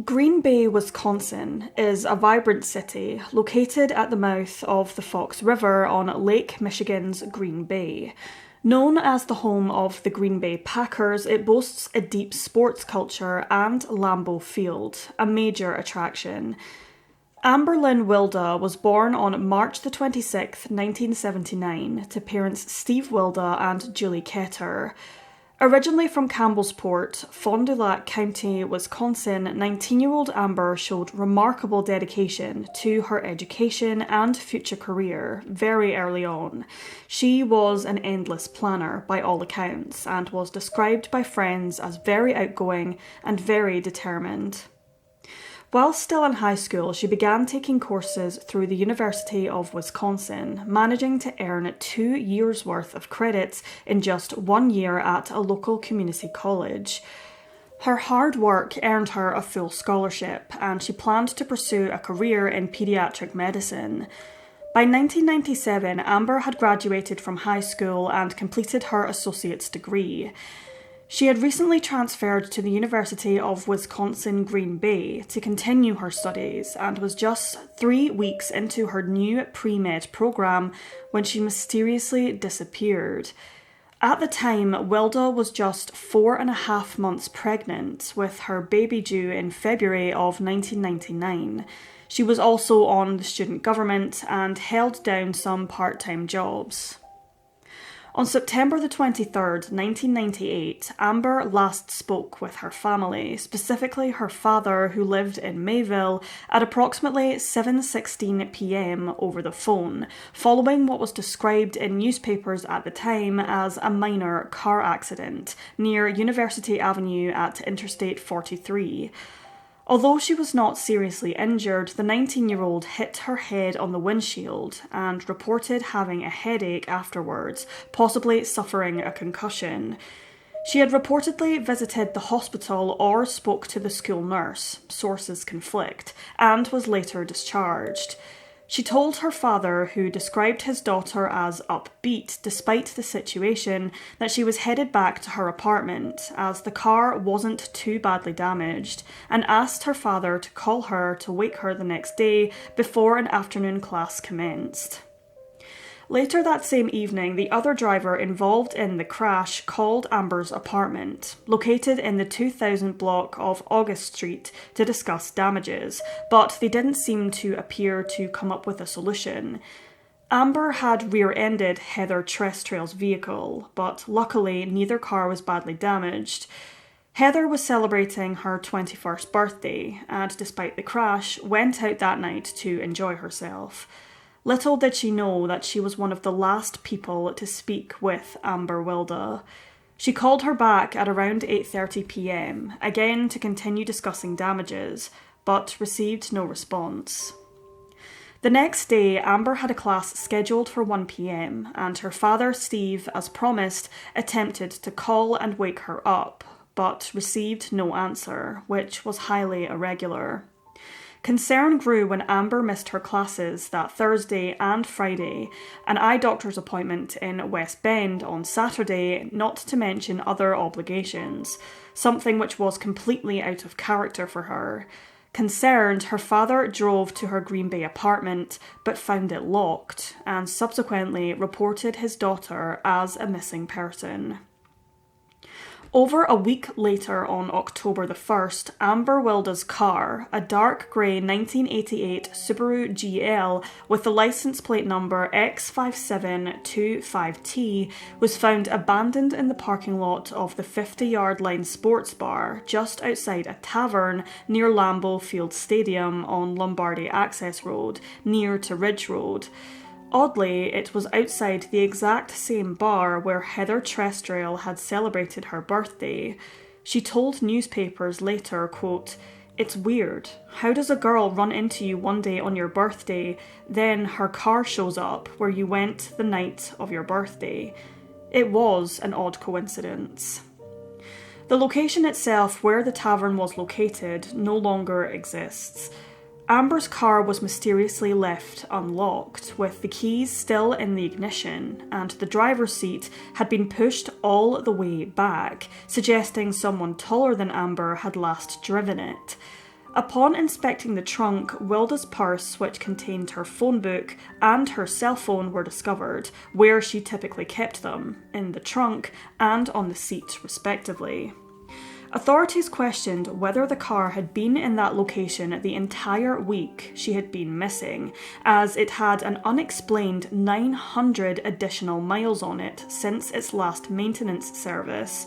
Green Bay, Wisconsin is a vibrant city located at the mouth of the Fox River on Lake Michigan's Green Bay. Known as the home of the Green Bay Packers, it boasts a deep sports culture and Lambeau Field, a major attraction. Amber Wilde was born on March the 26th, 1979, to parents Steve Wilde and Julie Ketter. Originally from Campbellsport, Fond du Lac County, Wisconsin, 19-year-old Amber showed remarkable dedication to her education and future career very early on. She was an endless planner by all accounts and was described by friends as very outgoing and very determined. While still in high school, she began taking courses through the University of Wisconsin, managing to earn 2 years' worth of credits in just 1 year at a local community college. Her hard work earned her a full scholarship, and she planned to pursue a career in pediatric medicine. By 1997, Amber had graduated from high school and completed her associate's degree. She had recently transferred to the University of Wisconsin-Green Bay to continue her studies and was just 3 weeks into her new pre-med program when she mysteriously disappeared. At the time, Wilde was just 4.5 months pregnant, with her baby due in February of 1999. She was also on the student government and held down some part-time jobs. On September the 23rd, 1998, Amber last spoke with her family, specifically her father, who lived in Mayville, at approximately 7:16 p.m. over the phone, following what was described in newspapers at the time as a minor car accident near University Avenue at Interstate 43. Although she was not seriously injured, the 19-year-old hit her head on the windshield and reported having a headache afterwards, possibly suffering a concussion. She had reportedly visited the hospital or spoke to the school nurse, sources conflict, and was later discharged. She told her father, who described his daughter as upbeat despite the situation, that she was headed back to her apartment as the car wasn't too badly damaged, and asked her father to call her to wake her the next day before an afternoon class commenced. Later that same evening, the other driver involved in the crash called Amber's apartment, located in the 2000 block of August Street, to discuss damages, but they didn't seem to appear to come up with a solution. Amber had rear-ended Heather Trestrail's vehicle, but luckily neither car was badly damaged. Heather was celebrating her 21st birthday, and despite the crash, went out that night to enjoy herself. Little did she know that she was one of the last people to speak with Amber Wilde. She called her back at around 8:30 p.m, again to continue discussing damages, but received no response. The next day, Amber had a class scheduled for 1 p.m, and her father, Steve, as promised, attempted to call and wake her up, but received no answer, which was highly irregular. Concern grew when Amber missed her classes that Thursday and Friday, an eye doctor's appointment in West Bend on Saturday, not to mention other obligations, something which was completely out of character for her. Concerned, her father drove to her Green Bay apartment, but found it locked, and subsequently reported his daughter as a missing person. Over a week later, on October the 1st, Amber Wilde's car, a dark grey 1988 Subaru GL with the licence plate number X5725T, was found abandoned in the parking lot of the 50-yard line sports bar just outside a tavern near Lambeau Field Stadium on Lombardy Access Road, near to Ridge Road. Oddly, it was outside the exact same bar where Heather Trestrail had celebrated her birthday. She told newspapers later, quote, "It's weird. How does a girl run into you one day on your birthday, then her car shows up where you went the night of your birthday? It was an odd coincidence." The location itself, where the tavern was located, no longer exists. Amber's car was mysteriously left unlocked, with the keys still in the ignition, and the driver's seat had been pushed all the way back, suggesting someone taller than Amber had last driven it. Upon inspecting the trunk, Wilde's purse, which contained her phone book, and her cell phone were discovered, where she typically kept them, in the trunk and on the seat respectively. Authorities questioned whether the car had been in that location the entire week she had been missing, as it had an unexplained 900 additional miles on it since its last maintenance service.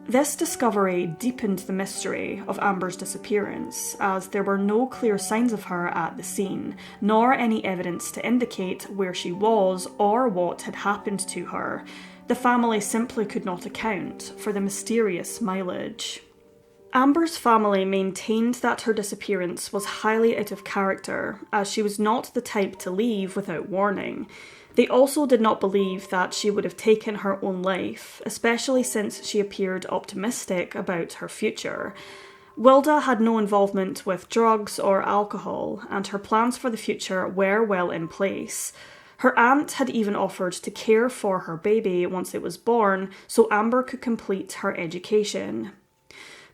This discovery deepened the mystery of Amber's disappearance, as there were no clear signs of her at the scene, nor any evidence to indicate where she was or what had happened to her. The family simply could not account for the mysterious mileage. Amber's family maintained that her disappearance was highly out of character, as she was not the type to leave without warning. They also did not believe that she would have taken her own life, especially since she appeared optimistic about her future. Wilde had no involvement with drugs or alcohol, and her plans for the future were well in place. Her aunt had even offered to care for her baby once it was born, so Amber could complete her education.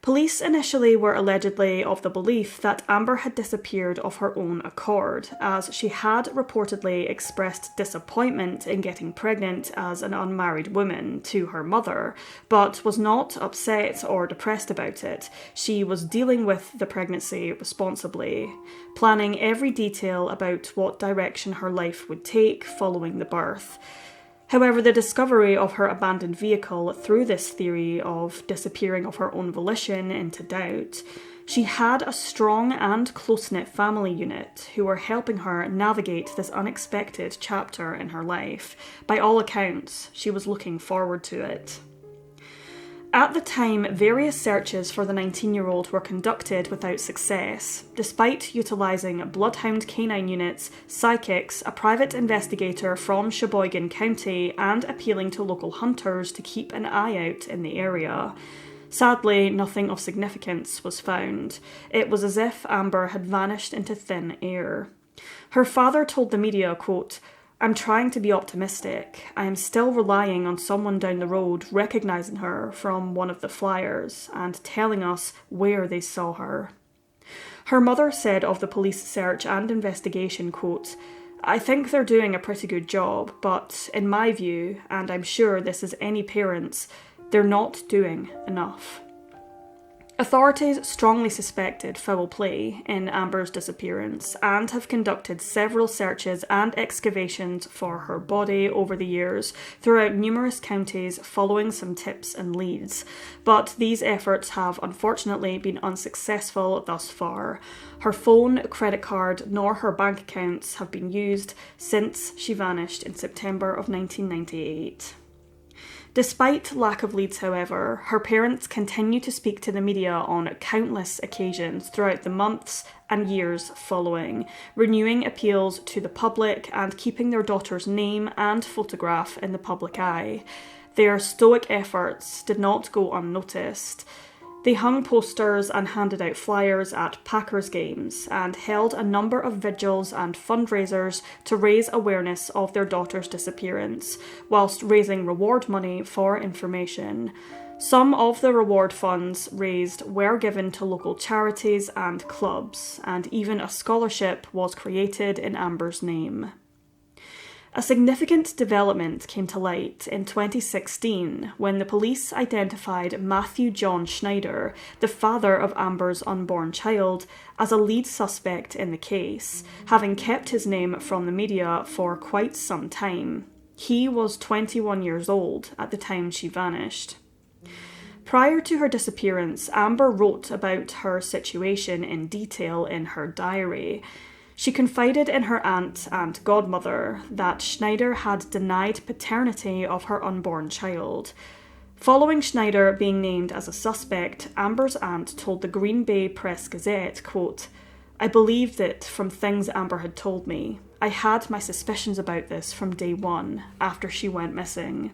Police initially were allegedly of the belief that Amber had disappeared of her own accord, as she had reportedly expressed disappointment in getting pregnant as an unmarried woman to her mother, but was not upset or depressed about it. She was dealing with the pregnancy responsibly, planning every detail about what direction her life would take following the birth. However, the discovery of her abandoned vehicle threw this theory of disappearing of her own volition into doubt. She had a strong and close-knit family unit who were helping her navigate this unexpected chapter in her life. By all accounts, she was looking forward to it. At the time, various searches for the 19-year-old were conducted without success, despite utilising bloodhound canine units, psychics, a private investigator from Sheboygan County, and appealing to local hunters to keep an eye out in the area. Sadly, nothing of significance was found. It was as if Amber had vanished into thin air. Her father told the media, quote, "I'm trying to be optimistic. I am still relying on someone down the road recognising her from one of the flyers and telling us where they saw her." Her mother said of the police search and investigation, quote, "I think they're doing a pretty good job, but in my view, and I'm sure this is any parent's, they're not doing enough." Authorities strongly suspected foul play in Amber's disappearance and have conducted several searches and excavations for her body over the years throughout numerous counties following some tips and leads, but these efforts have unfortunately been unsuccessful thus far. Her phone, credit card, nor her bank accounts have been used since she vanished in September of 1998. Despite lack of leads, however, her parents continue to speak to the media on countless occasions throughout the months and years following, renewing appeals to the public and keeping their daughter's name and photograph in the public eye. Their stoic efforts did not go unnoticed. They hung posters and handed out flyers at Packers games and held a number of vigils and fundraisers to raise awareness of their daughter's disappearance, whilst raising reward money for information. Some of the reward funds raised were given to local charities and clubs, and even a scholarship was created in Amber's name. A significant development came to light in 2016 when the police identified Matthew John Schneider, the father of Amber's unborn child, as a lead suspect in the case, having kept his name from the media for quite some time. He was 21 years old at the time she vanished. Prior to her disappearance, Amber wrote about her situation in detail in her diary. She confided in her aunt and godmother that Schneider had denied paternity of her unborn child. Following Schneider being named as a suspect, Amber's aunt told the Green Bay Press Gazette, quote, "I believed it from things Amber had told me. I had my suspicions about this from day one, after she went missing."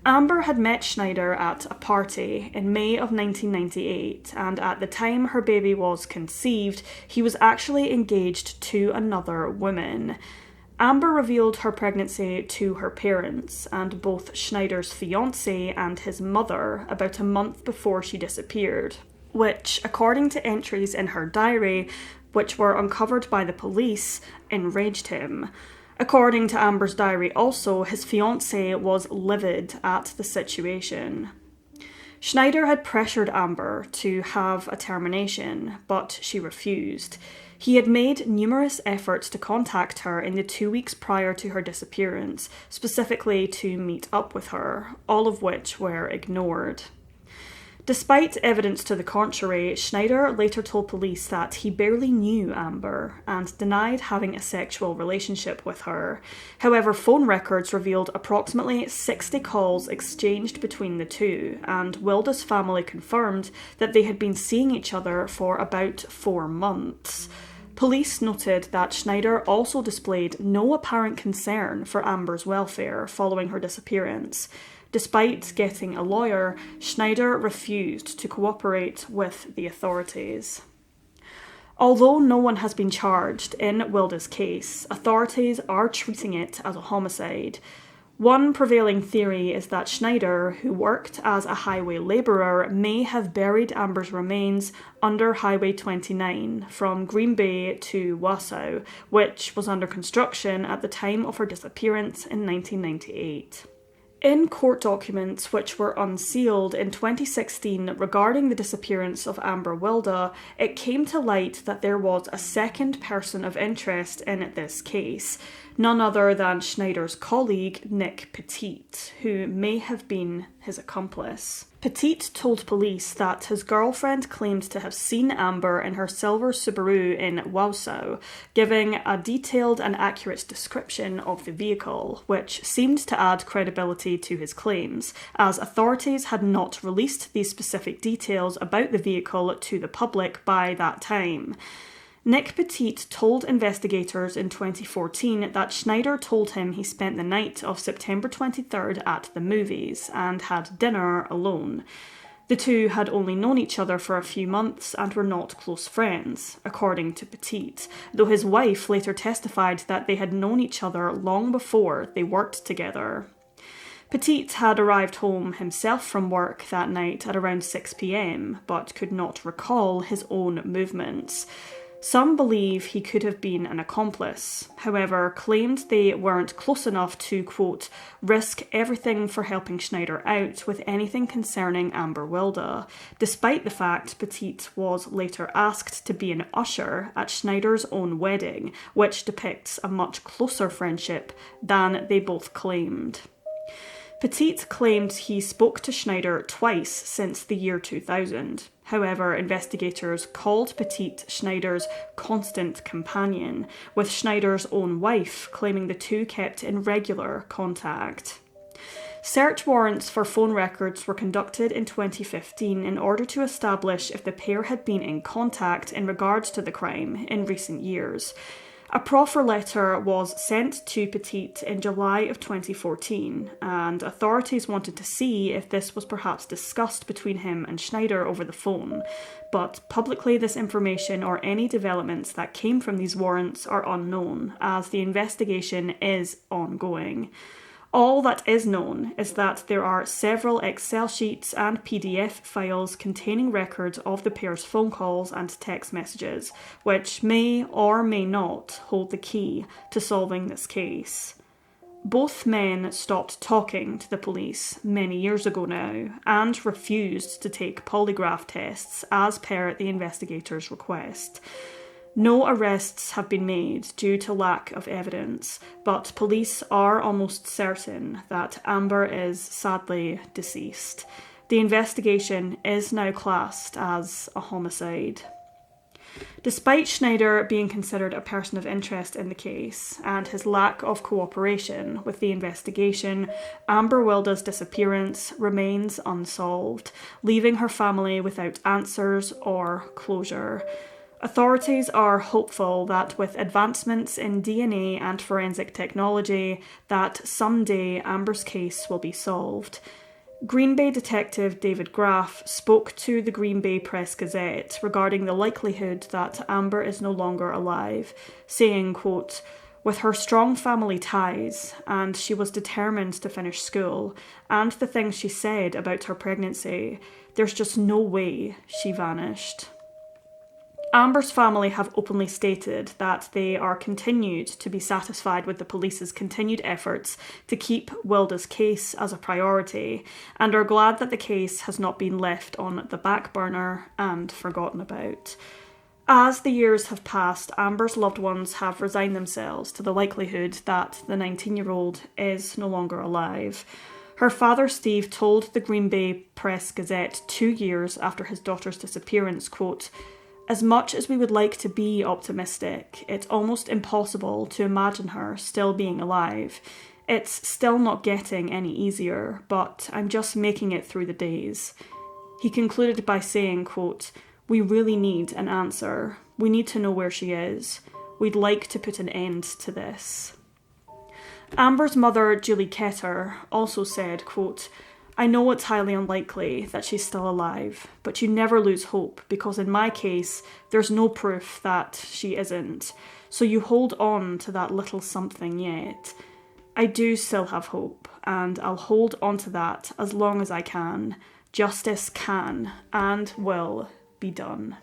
Amber had met Schneider at a party in May of 1998, and at the time her baby was conceived, he was actually engaged to another woman. Amber revealed her pregnancy to her parents and both Schneider's fiancé and his mother about a month before she disappeared. which, according to entries in her diary, which were uncovered by the police, enraged him. According to Amber's diary also, his fiancée was livid at the situation. Schneider had pressured Amber to have a termination, but she refused. He had made numerous efforts to contact her in the 2 weeks prior to her disappearance, specifically to meet up with her, all of which were ignored. Despite evidence to the contrary, Schneider later told police that he barely knew Amber and denied having a sexual relationship with her. However, phone records revealed approximately 60 calls exchanged between the two, and Wilde's family confirmed that they had been seeing each other for about 4 months. Police noted that Schneider also displayed no apparent concern for Amber's welfare following her disappearance. Despite getting a lawyer, Schneider refused to cooperate with the authorities. Although no one has been charged in Wilde's case, authorities are treating it as a homicide. One prevailing theory is that Schneider, who worked as a highway labourer, may have buried Amber's remains under Highway 29 from Green Bay to Wausau, which was under construction at the time of her disappearance in 1998. In court documents which were unsealed in 2016 regarding the disappearance of Amber Wilde, it came to light that there was a second person of interest in this case, none other than Schneider's colleague Nick Petit, who may have been his accomplice. Petit told police that his girlfriend claimed to have seen Amber in her silver Subaru in Wausau, giving a detailed and accurate description of the vehicle, which seemed to add credibility to his claims, as authorities had not released these specific details about the vehicle to the public by that time. Nick Petit told investigators in 2014 that Schneider told him he spent the night of September 23rd at the movies and had dinner alone. The two had only known each other for a few months and were not close friends, according to Petit, though his wife later testified that they had known each other long before they worked together. Petit had arrived home himself from work that night at around 6 p.m, but could not recall his own movements. Some believe he could have been an accomplice, however, claimed they weren't close enough to, quote, risk everything for helping Schneider out with anything concerning Amber Wilde, despite the fact Petit was later asked to be an usher at Schneider's own wedding, which depicts a much closer friendship than they both claimed. Petit claimed he spoke to Schneider twice since the year 2000. However, investigators called Petit Schneider's constant companion, with Schneider's own wife claiming the two kept in regular contact. Search warrants for phone records were conducted in 2015 in order to establish if the pair had been in contact in regards to the crime in recent years. A proffer letter was sent to Petit in July of 2014, and authorities wanted to see if this was perhaps discussed between him and Schneider over the phone, but publicly this information or any developments that came from these warrants are unknown, as the investigation is ongoing. All that is known is that there are several Excel sheets and PDF files containing records of the pair's phone calls and text messages, which may or may not hold the key to solving this case. Both men stopped talking to the police many years ago now and refused to take polygraph tests as per the investigators' request. No arrests have been made due to lack of evidence, but police are almost certain that Amber is sadly deceased. The investigation is now classed as a homicide. Despite Schneider being considered a person of interest in the case and his lack of cooperation with the investigation, Amber Wilde's disappearance remains unsolved, leaving her family without answers or closure. Authorities are hopeful that with advancements in DNA and forensic technology, that someday Amber's case will be solved. Green Bay detective David Graff spoke to the Green Bay Press-Gazette regarding the likelihood that Amber is no longer alive, saying, quote, With her strong family ties, and she was determined to finish school, and the things she said about her pregnancy, there's just no way she vanished. Amber's family have openly stated that they are continued to be satisfied with the police's continued efforts to keep Wilde's case as a priority, and are glad that the case has not been left on the back burner and forgotten about. As the years have passed, Amber's loved ones have resigned themselves to the likelihood that the 19-year-old is no longer alive. Her father, Steve, told the Green Bay Press-Gazette 2 years after his daughter's disappearance, quote, "As much as we would like to be optimistic, it's almost impossible to imagine her still being alive. It's still not getting any easier, but I'm just making it through the days." He concluded by saying, quote, "We really need an answer. We need to know where she is. We'd like to put an end to this." Amber's mother, Julie Ketter, also said, quote, "I know it's highly unlikely that she's still alive, but you never lose hope because in my case, there's no proof that she isn't. So you hold on to that little something yet. I do still have hope, and I'll hold on to that as long as I can. Justice can and will be done."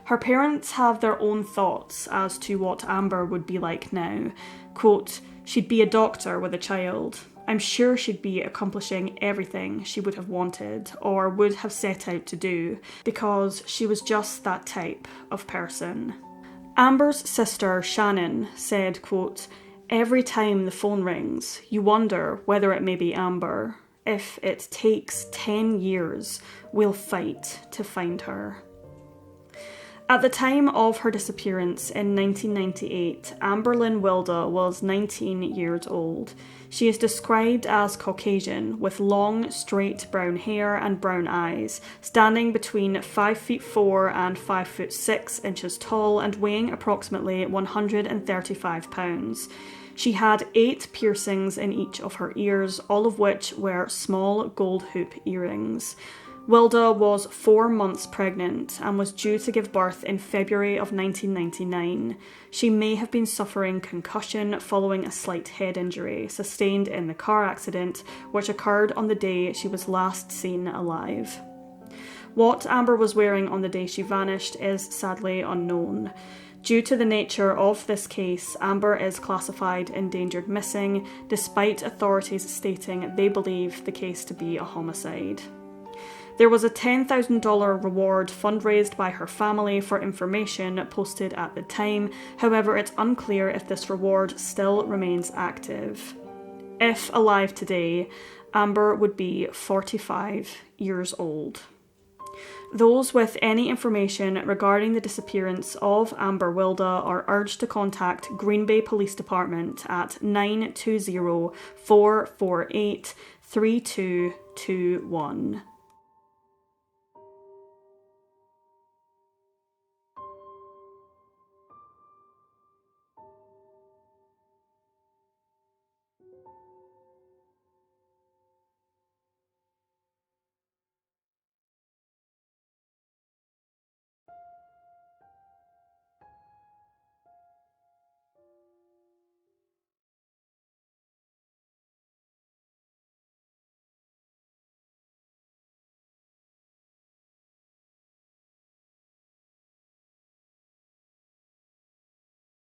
Her parents have their own thoughts as to what Amber would be like now. Quote, "She'd be a doctor with a child. I'm sure she'd be accomplishing everything she would have wanted or would have set out to do because she was just that type of person." Amber's sister, Shannon, said, quote, "Every time the phone rings, you wonder whether it may be Amber. If it takes 10 years, we'll fight to find her." At the time of her disappearance in 1998, Amber Wilde was 19 years old. She is described as Caucasian, with long, straight brown hair and brown eyes, standing between 5'4" and 5'6" tall and weighing approximately 135 pounds. She had 8 piercings in each of her ears, all of which were small gold hoop earrings. Wilde was 4 months pregnant and was due to give birth in February of 1999. She may have been suffering concussion following a slight head injury sustained in the car accident, which occurred on the day she was last seen alive. What Amber was wearing on the day she vanished is sadly unknown. Due to the nature of this case, Amber is classified endangered missing, despite authorities stating they believe the case to be a homicide. There was a $10,000 reward fundraised by her family for information posted at the time. However, it's unclear if this reward still remains active. If alive today, Amber would be 45 years old. Those with any information regarding the disappearance of Amber Wilde are urged to contact Green Bay Police Department at 920-448-3221.